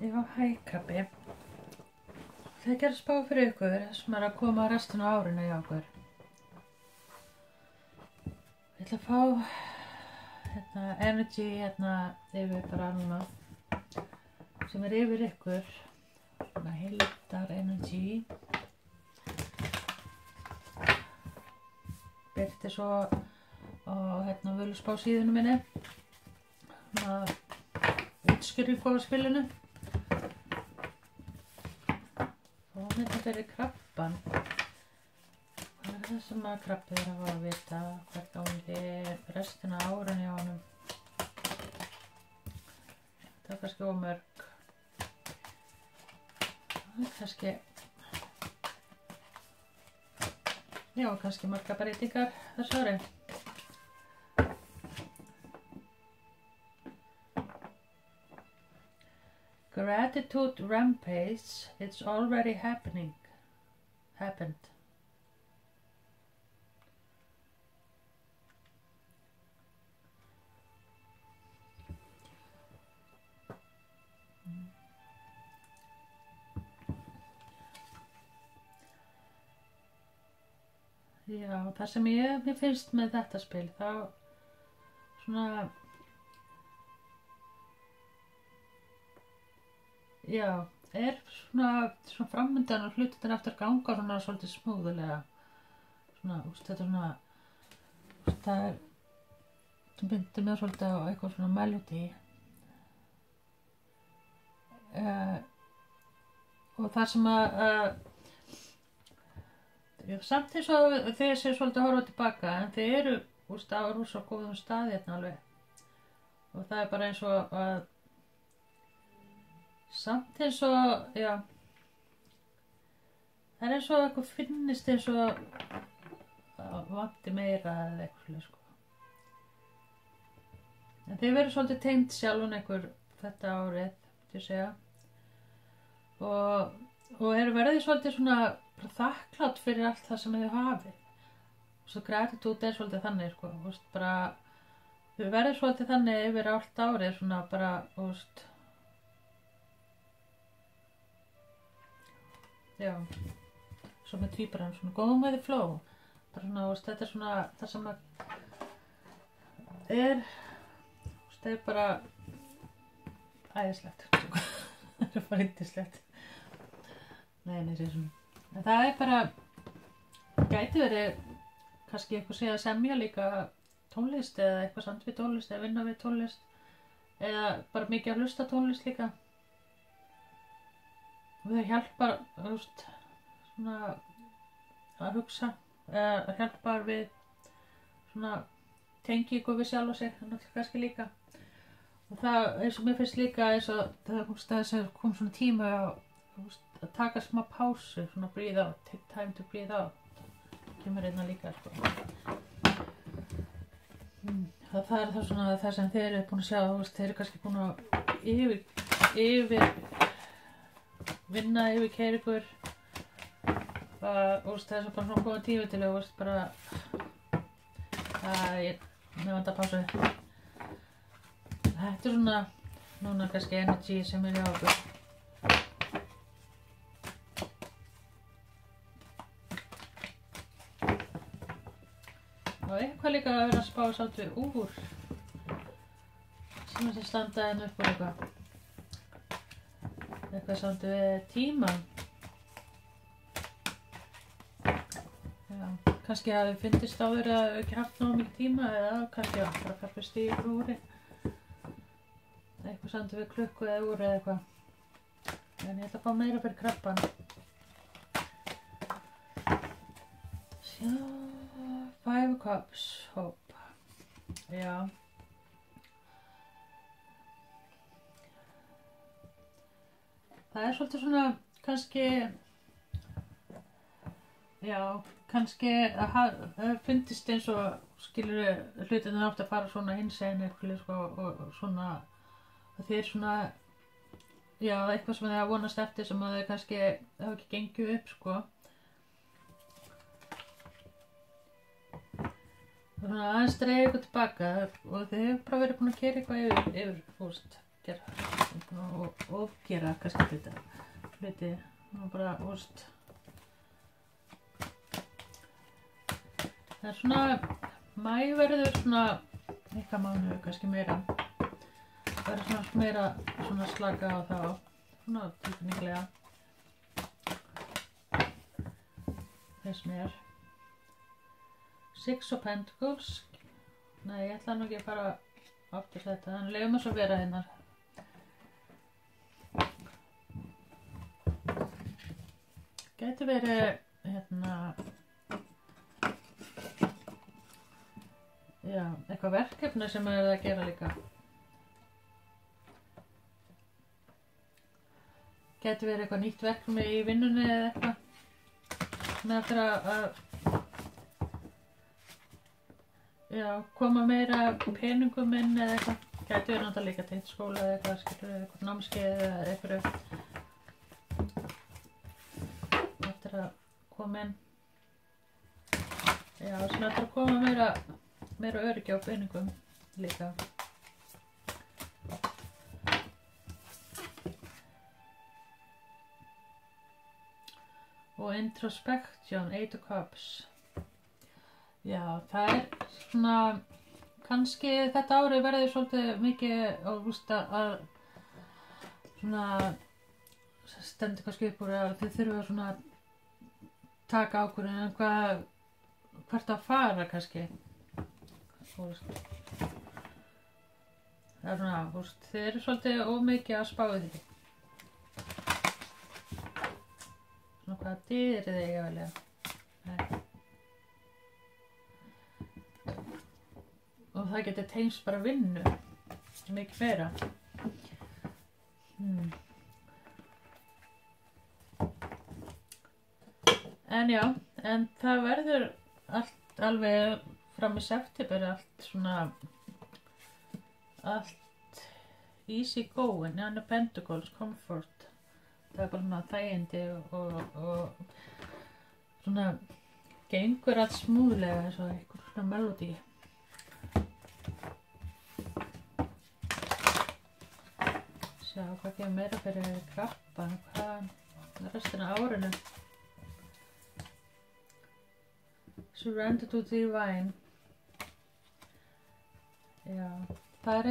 Já, hæ krabbi. Það er að spá fyrir ykkur sem að koma restina af árinu hjá okkur. Ég ætla að fá energy yfir bara núna sem yfir ykkur. Svona heildar energy. Birti svo á Völuspá síðunum minni. Útskýring á spilinu. Og þetta fyrir krabban. Hvað það sem að krabbi að fá að vita hvert gangi restina af árinu hjá honum. Það kannski ómörg. Kannski, já, kannski marga breytingar þessu ári. Gratitude rampage, it's already happened. Já, það sem mér finnst með þetta spil, þá svona, já, svona framundan og hlutin eftir ganga svona svolítið smúðulega. Svona, þetta svona, það myndir mér svolítið á eitthvað svona melody. Og það sem samt eins og þeir séu svolítið að horfa tilbaka, en þeir eru á rosa góðum stað hérna alveg. Og það er bara eins og að samt eins og, já, það er eins og eitthvað finnist eins og vanti meira eða eitthvað, sko. En þeir verður svolítið tengd sjálfum einhver þetta árið, til að segja. Og verið svolítið svona þakklátt fyrir allt það sem þau hafið. Svo gratitude svolítið þannig, sko, bara, þau verið svolítið þannig yfir allt árið, svona bara, já, svo með tvíburann, svona go with the flow, bara svona, þetta er svona, það sem að það er bara æðislegt, það er bara yndislegt. Nei, svona. En það er bara, gæti verið kannski eitthvað segja að semja líka tónlist eða eitthvað samt við tónlist eða vinna við tónlist eða bara mikið að hlusta tónlist líka. Og það hjálpar, svona að hugsa eða hjálpar við svona tengingu við sjálf og sig, þannig kannski líka. Og það eins og mér finnst líka eins og það kom svona tíma að taka smá pásu, svona breathe out, take time to breathe out. Kemur einna líka, sko. Það er það svona það sem þeir eru búin að sjá, þeir eru kannski búin að vinna yfir keyra ykkur. Það er svo bara svona góðan tími til að bara með vanda pásu. Þetta er svona núna kannski energy sem er hjá okkur. Og eitthvað líka að vera að spá samt við úr sem þessi standa hérna upp og eitthvað samt við tíman. Já, kannski hafi fyndist áður að ekki haft nógu mikið tíma eða kannski bara kappist í úri. Eitthvað samt við klukku eða úr eða eitthvað. En ég ætla að fá meira fyrir krabban. Sjá. 5 cups, hope. Já. Það er svolítið svona, kannski, já, kannski að fundist eins og skilur hlutinni átt að fara svona hinsegin eitthvað, sko, og svona, og þeir svona, já, eitthvað sem þeir vonast eftir sem að þeir kannski hafa ekki gengið upp, sko. Svona aðeins dreigja ykkur tilbaka og þið hefur bara verið búin að keyra eitthvað yfir, gera og ofgera kannski þetta hluti og bara, það er svona, maí verður svona eitthvað mánuður, kannski meira, verður svona meira svona slaka á þá, svona tilfinningilega, þess mér. Six of Pentacles, nei, ég ætla nú ekki að fara aftur þetta, þannig leiðum við svo að vera hérna. Gæti verið, hérna, já, eitthvað verkefni sem er að gera líka. Gæti verið eitthvað nýtt verkefni í vinnunni eða eitthvað sem er eftir að já, koma meira peningum inn eða eitthvað. Gæti verið náttúrulega líka tengt skóla eða eitthvað, skilur við, eitthvað námskeið eða eitthvað eftir að koma inn. Já, sem eftir að koma meira öryggi á peningum líka. Og introspection, 8 of Cups. Já, það er svona, kannski þetta árið verður svolítið mikið á rústa að svona stendur kannski upp úr að þið þurfa svona að taka ákvörðun hvert að fara kannski. Það er svona, þið eru svolítið ómikið að spá í því. Svona hvaða dyr þið eiga að velja. Og það getur tengst bara vinnu, mikið meira. En já, en það verður allt alveg fram í september, allt easy going, Nine of Pentacles, comfort. Það er bara svona þægindi og svona gengur allt smúðlega eins og einhver svona melodí. Sjá hvað kemur meira fyrir krabban, hvað restina af árinu. Surrender to the divine. Já, það er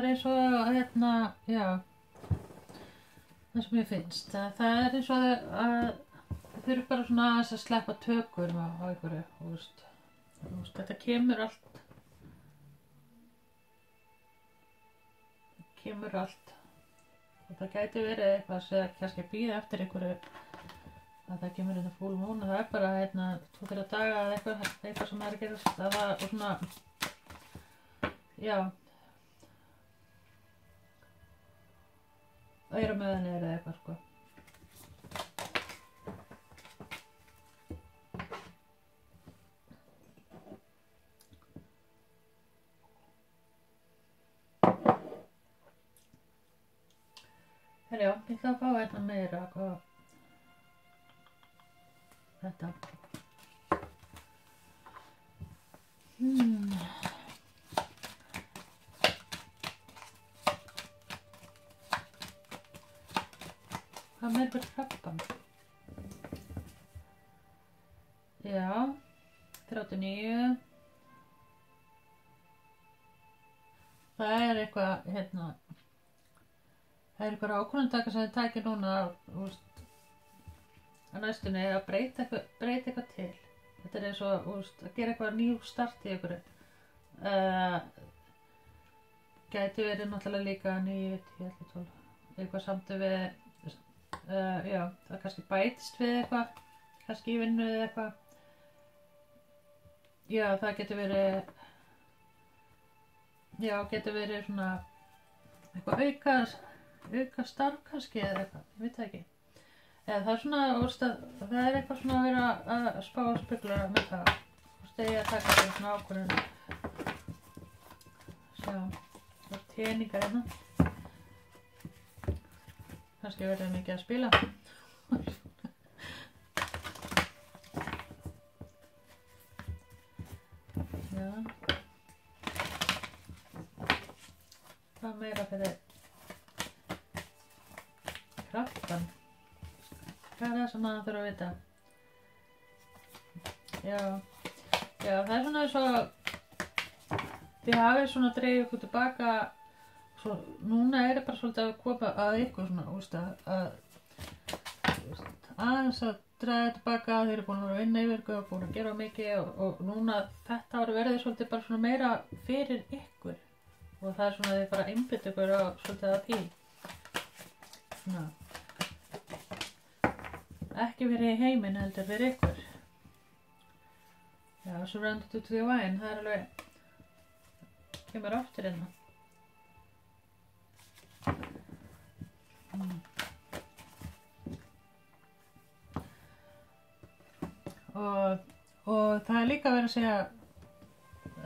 eins og hérna, já, það sem ég finnst. Það er eins og að þau eru bara svona aðeins að sleppa tökur á einhverju, þetta kemur allt. Og það gæti verið eitthvað sem kannski býða eftir einhverju að það kemur hérna full moon og það er bara hérna 2-3 daga eða eitthvað sem er að gerast að það og svona já auðra með henni eða eitthvað sko. Já, ég ætla að fá hérna meira hvað þetta. Hvað meira fyrir krabban? Já, 39. Það er eitthvað hérna. Það er eitthvað ákvörðundtaka sem þið takir núna á næstunni að breyta eitthvað til. Þetta er eins og að gera eitthvað nýr start í einhverju. Gæti verið náttúrulega líka 9, 10, 12. Eitthvað samtu við, já, það kannski bætist við eitthvað, kannski í vinnu eða eitthvað. Já, það getur verið svona eitthvað auka starf kannski eða eitthvað, ég veit það ekki. Eða það er svona, það er eitthvað svona að vera að spá og spekula með það. Ég að taka þetta svona ákvörðun. Sjá, það er teningar hérna. Kannski verður það mikið að spila. Já. Hvað meira fyrir Krabban. Hvað er það sem maður þurfa að vita? Já, það er svona eins og þið hafið svona dreifið ykkur tilbaka. Svo núna er það bara svolítið að koma að ykkur svona, aðeins að draga tilbaka. Þeir eru búin að vera að vinna yfir ykkur og búin að gera mikið og núna þetta ári verður svolítið bara svona meira fyrir ykkur og það er svona að þið fara að einbytta ykkur á svolítið að því. Svona. Ekki fyrir heiminn heldur fyrir ykkur. Já, surrounded to the wine, það er alveg, kemur aftur hérna. Og það er líka verið að segja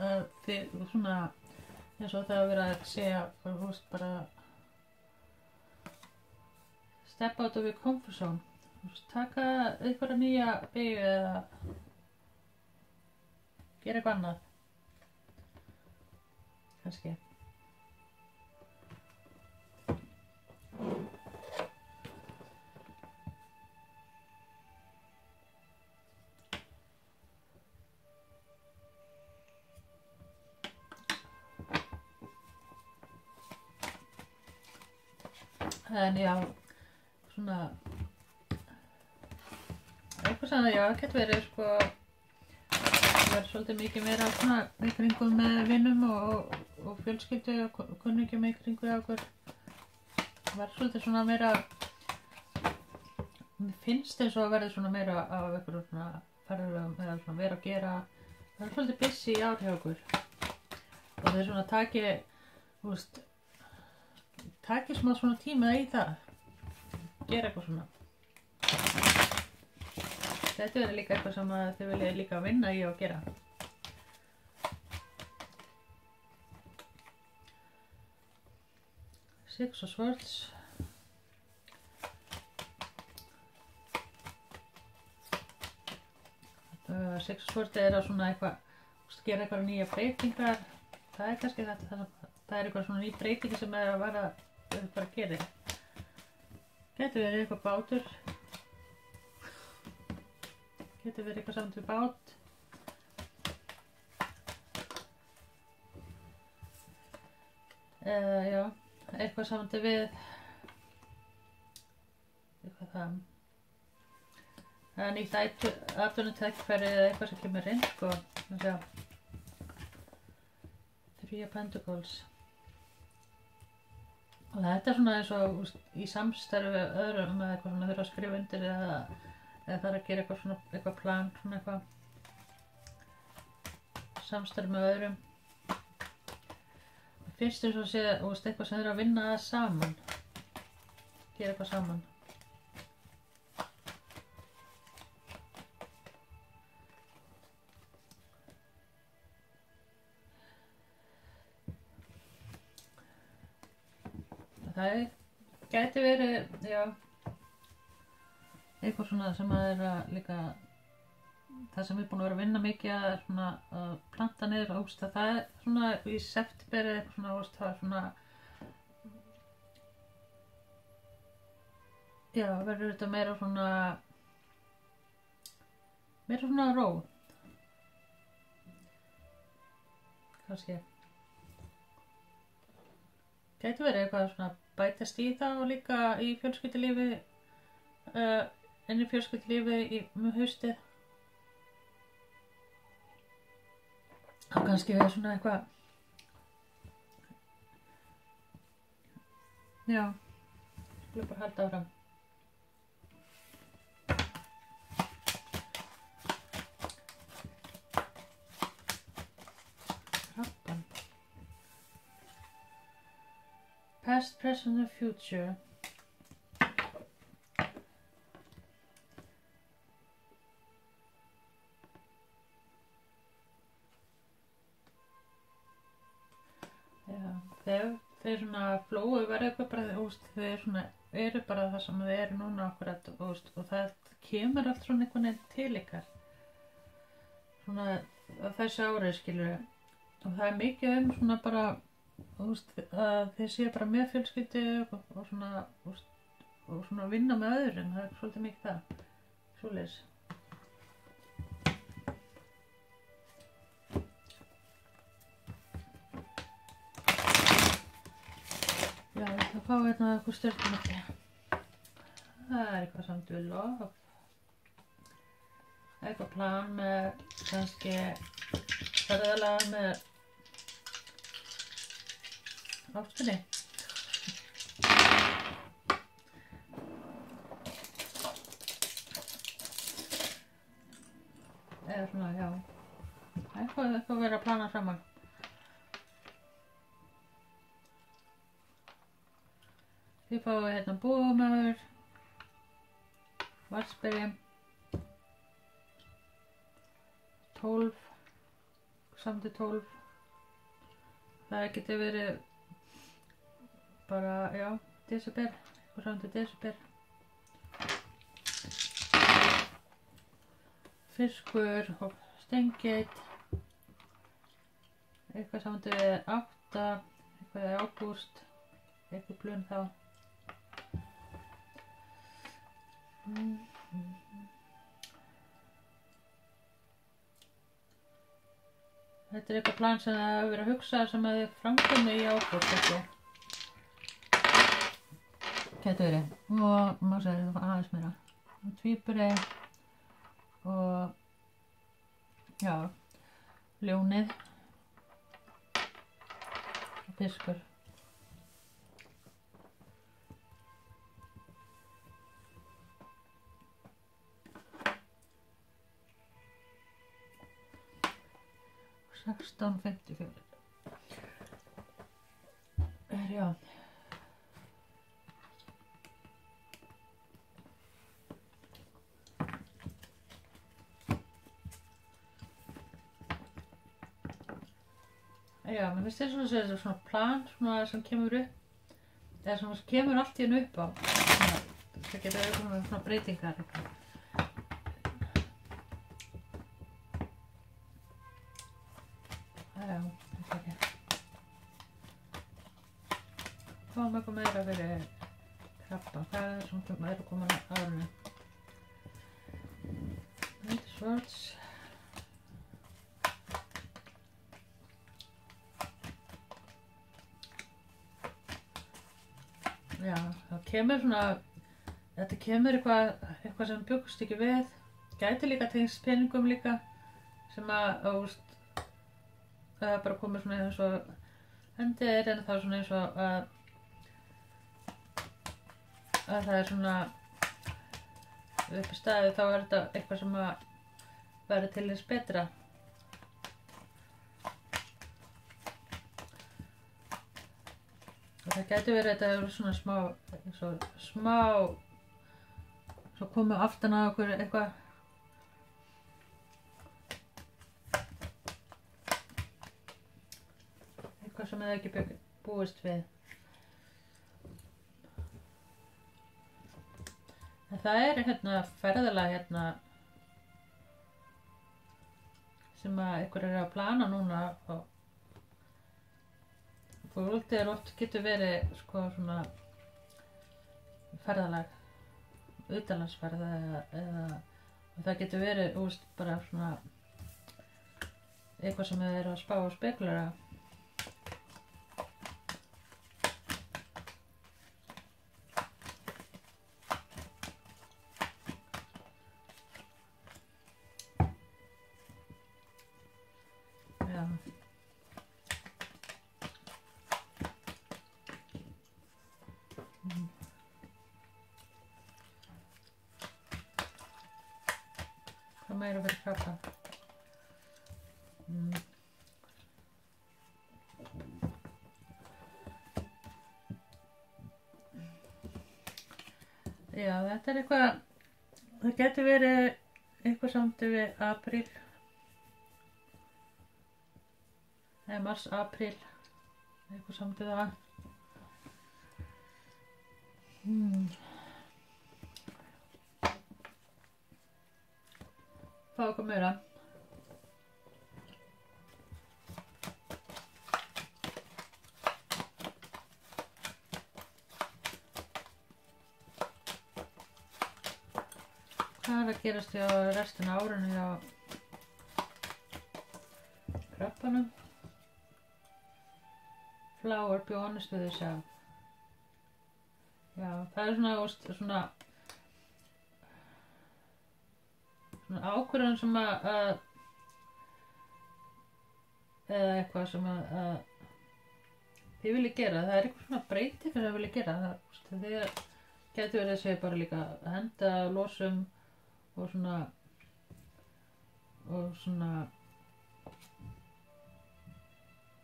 að þið svona eins og það er verið að segja bara step out of your comfort zone, taka einhverja nýja beygju eða gera eitthvað annað kannski. En já, svona eitthvað sem já, getur verið sko það verður svolítið mikið meira svona í kringum með vinum og fjölskyldu og kunningjum í kringu hjá okkur. Það verður svolítið svona meira, mér finnst eins og að verður svona meira af einhverjum svona ferðalögum eða svona vera að gera. Það er svolítið busy ár hjá okkur og þeir svona taki smá svona tíma í það, gera eitthvað svona. Þetta verður líka eitthvað sem þið viljið líka vinna í og gera. Six of Swords. Six of Swords er að svona eitthvað, gera eitthvað nýja breytingar. Það er kannski þetta, það er eitthvað svona ný breytingar sem er að vera bara að gera. Getur verið eitthvað bátur. Getur verið eitthvað saman til bát. Já, eitthvað saman til við. Eitthvað það. Það er nýtt atvinnutækifæri eða eitthvað sem kemur inn, sko. Sjá. Three of Pentacles. Og þetta er svona eins og í samstarfi við öðrum eða eitthvað svona þurfa að skrifa undir eða það er að gera eitthvað svona, eitthvað plan, svona eitthvað samstarfi með öðrum. Finnst þér svo að segja, eitthvað sem þurfa að vinna að saman, gera eitthvað saman. Það gæti verið, já, eitthvað svona sem að er að líka, það sem við erum búin að vera að vinna mikið að svona að planta niður, það er svona í september eitthvað svona, það er svona, já, verður þetta meira svona ró, kannski. Gæti verið eitthvað svona bætast í það og líka í fjölskyldulífi, inn í fjölskyldulífi með haustið. Og kannski er svona eitthvað, já, skulum bara halda áfram. Krabban. Past, present and future. Þeir svona flóu verður eitthvað bara, þeir svona eru bara það sem þeir eru núna akkurat og það kemur allt svona einhvern veginn til ykkar svona á þessu ári, skilur við, og það er mikið svona bara að þeir séu bara með fjölskyldu og svona og svona vinna með öðrum, það svolítið mikið það, svoleiðis. Já, það fá hérna eitthvað stjörnumerki. Það eitthvað samt við log. Eitthvað plan með kannski ferðalag með ástinni. Eða svona, já. Eitthvað verið að plana saman. Þið fáið hérna búmaður, vatnsberi, 12, samti 12. Það getur verið bara, já, desember, eitthvað samti desember. Fiskur og steingeit, eitthvað samti 8, eitthvað í ágúst, eitthvað plun þá. Þetta eitthvað plan sem það hefur verið að hugsa sem að þið framkomi í ágúst ekki. Getur verið. Og maður segir það aðeins meira. Tvíburi og já, ljónið og fiskur. $16.54. Já. Já, mér finnst þess að þetta er svona plan svona sem kemur upp, eða sem kemur allt í hennu upp á. Það getur verið svona breytingar. Já, þetta ekki. Fáum eitthvað meira fyrir krabba. Það er svona meira komin að árinu. Þetta er svarts. Já, það kemur svona, þetta kemur eitthvað sem bjókst ekki við. Gæti líka tengst peningum líka, sem að, það er bara komið svona eins og hendir, en það er svona eins og að það er svona upp í staði, þá er þetta eitthvað sem að verður til þess betra. Og það gæti verið að þetta eru svona smá, svo komið aftan á okkur eitthvað. Eitthvað sem þið ekki búist við. En það er hérna ferðalag hérna sem að ykkur eru að plana núna og fólkið oft getur verið sko svona ferðalag, utanlandsferð eða það getur verið bara svona eitthvað sem þið eru að spá og spekulera. Hvað meira fyrir krabba? Já, þetta er eitthvað, það getur verið eitthvað samt við apríl. Eða mars, apríl, eitthvað samt við það. Fá okkur meira. Hvað er að gerast hjá restina af árinu hjá krabbanum? Flower be honest with yourself. Já, það er svona ákvörðun sem að eða eitthvað sem að þið viljið gera. Það er eitthvað svona breyting sem þið viljið gera. Þið getur verið að segja bara líka að henda losum og svona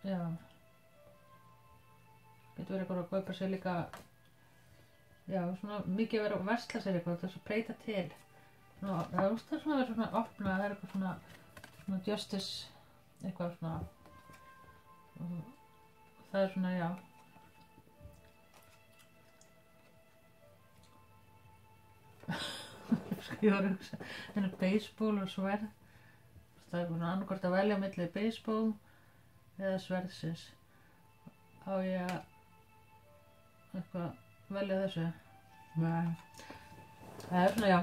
já, getur verið eitthvað að kaupa sér líka, já, svona mikið að vera að versla sér eitthvað, þess að breyta til. Það er svona að vera svona opna, það er eitthvað svona justice, eitthvað svona, og það er svona, já. Ég var að hugsa, það er baseball og sverð. Það er svona annarkvort að velja milli baseball eða sverðsins. Á ég að eitthvað velja þessu? Nei. Það er svona, já.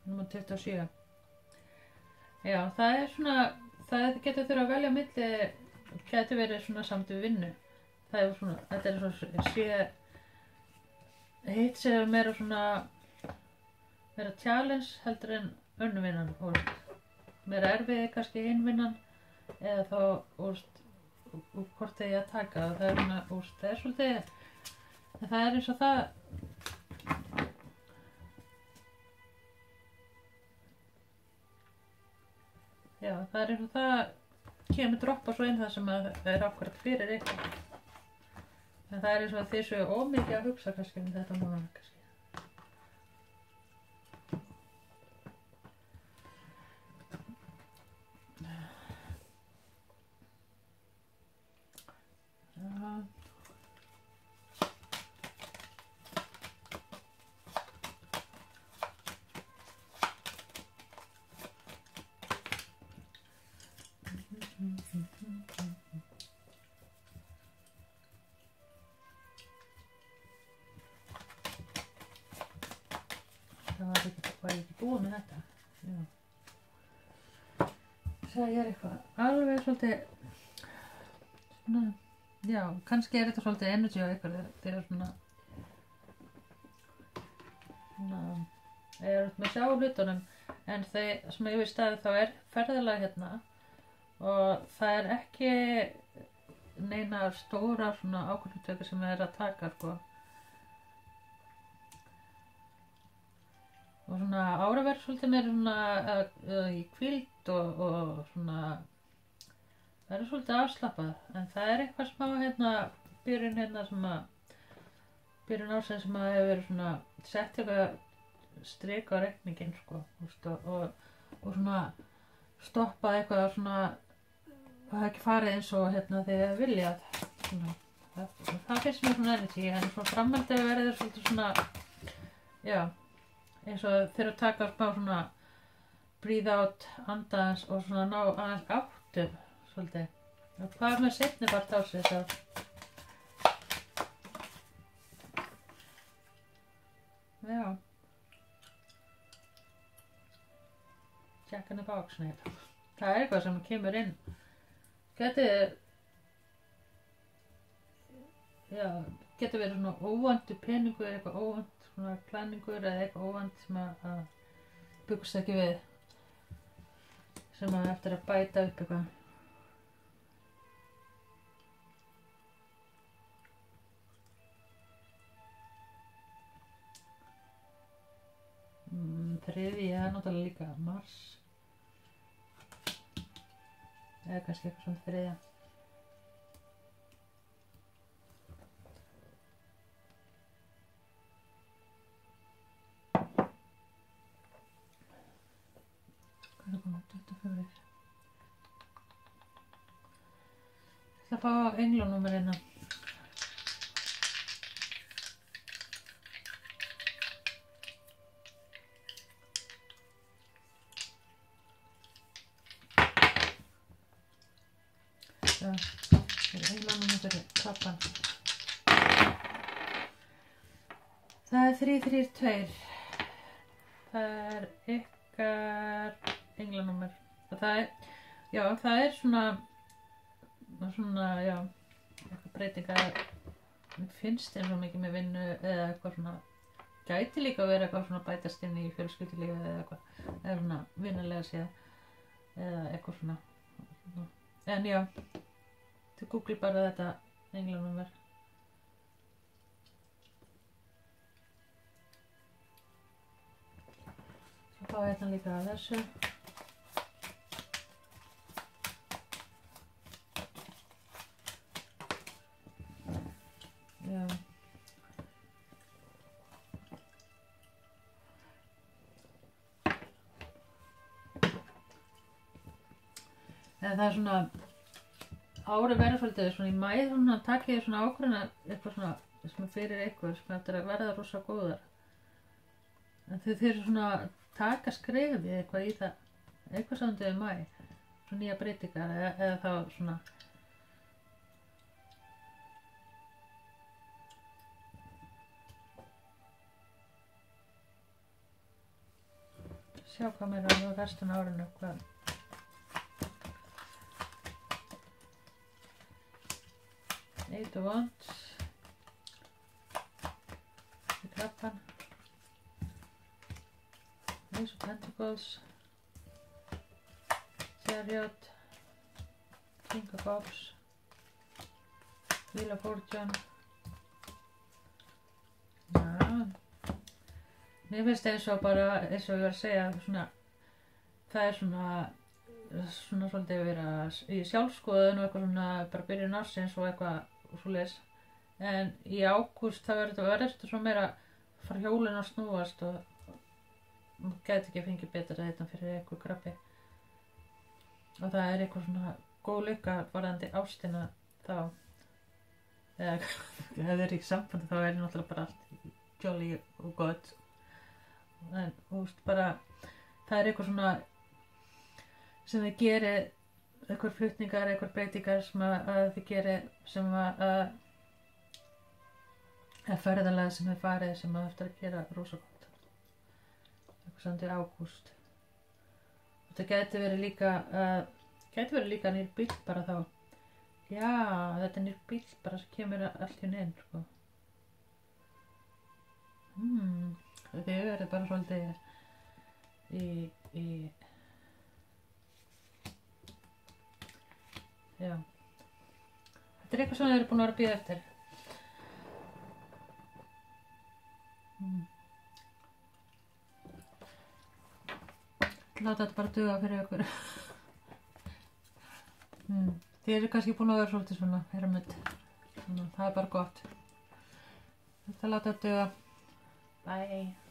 Númer 27. Já, það er svona, það getur þurfa að velja milli, getur verið svona samt við vinnu. Það er svona, þetta er svona, hitt sem meira svona, meira challenge heldur en önnur vinnan, meira erfiði kannski hinn vinnan, eða þá, hvort þegar ég að taka, það er svona, það er svolítið, en það er eins og það, já, það er eins og það kemur droppa svo inn það sem að það er akkurat fyrir ykkur. En það er eins og að þið séu ómikið að hugsa kannski um þetta núna kannski. Það var ekki búið með þetta. Já. Það er eitthvað alveg svolítið svona, já, kannski er þetta svolítið energy á ykkur þegar svona er með sjá hlutunum, en þeir sem yfir staði þá er ferðalag hérna og það er ekki neina stóra svona ákvörðunartöku sem er að taka sko. Og svona áraverð svolítið meira svona í hvíld og svona, það er svolítið afslappað, en það er eitthvað smá hérna, byrjun hérna sem að, byrjun ársins sem að hefur verið svona, sett eitthvað strik á reikninginn sko, og svona stoppað eitthvað svona, það hefði ekki farið eins og hérna þegar þið viljað, svona, það finnst mér svona energy, en svona framhaldið verið svolítið svona, já, eins og þeir að taka smá svona breathe out, anda aðeins og svona ná aðeins áttum svolítið. Og hvað er með seinni part ársins þá? Já. Jack in the Box, nei. Það er eitthvað sem kemur inn. Getur verið svona óvæntur peningur, eitthvað óvænt svona klæningur eða eitthvað óvænt sem að byggst ekki við, sem að eftir að bæta upp eitthvað. Þriðji, það er náttúrulega líka mars, eða kannski eitthvað svona þriðja. Það fá englanúmerina. Það er englanúmer fyrir krabban. Það er 332. Það er ykkar englanúmer. Það er svona, já, eitthvað breytingar. Mér finnst eins og mikið með vinnu eða eitthvað svona, gæti líka að vera eitthvað svona bætast inn í fjölskyldulífið eða eitthvað, eða svona vinnulega séð, eða eitthvað svona. En já, þið googli bara þetta englanúmer. Svo fá ég hérna líka að þessu. Já. En það er svona, árið verður svolítið svona í maí svona takk ég svona ákveðna eitthvað svona sem er fyrir eitthvað sem eftir að verða rosa góðar. En þau eru svona taka skrefið eitthvað í það, eitthvað saman í maí, svona nýja breytingar eða þá svona. Sjá hvað mér á restin af árinu, hvað. Eight of Wands, í krabban, Ace of Pentacles, Chariot, King of Cups, Wheel of Fortune. Já, mér finnst eins og bara, eins og ég var að segja, svona, það er svona svolítið að vera í sjálfskoðun og eitthvað svona, bara byrjun ársins og eitthvað svoleiðis. En í ágúst það verður þetta svo meira fara hjólinn að snúast og maður gæti ekki fengið betra þetta fyrir eitthvað krabbi. Og það er eitthvað svona góð lukka varðandi ástina þá. Eða ef þið eru í sambandi þá er náttúrulega bara allt jolly og gott. En þú veist bara, það er eitthvað svona sem þið gerir, eitthvað flutningar, eitthvað breytingar sem að þið gerir sem að ferðalega sem þið farið sem að eftir að gera rosa gott. Eitthvað samt í ágúst. Þetta gæti verið líka nýr bíll bara þá. Já, þetta er nýr bíll bara sem kemur allt hérna inn, sko. Þið verið bara svolítið í já. Þetta er eitthvað sem þið eru búin að vera að bíða eftir. Láta þetta bara duga fyrir ykkur. Þið eru kannski búin að vera svolítið svona hermit. Það er bara gott. Þetta láta þetta duga. Bye.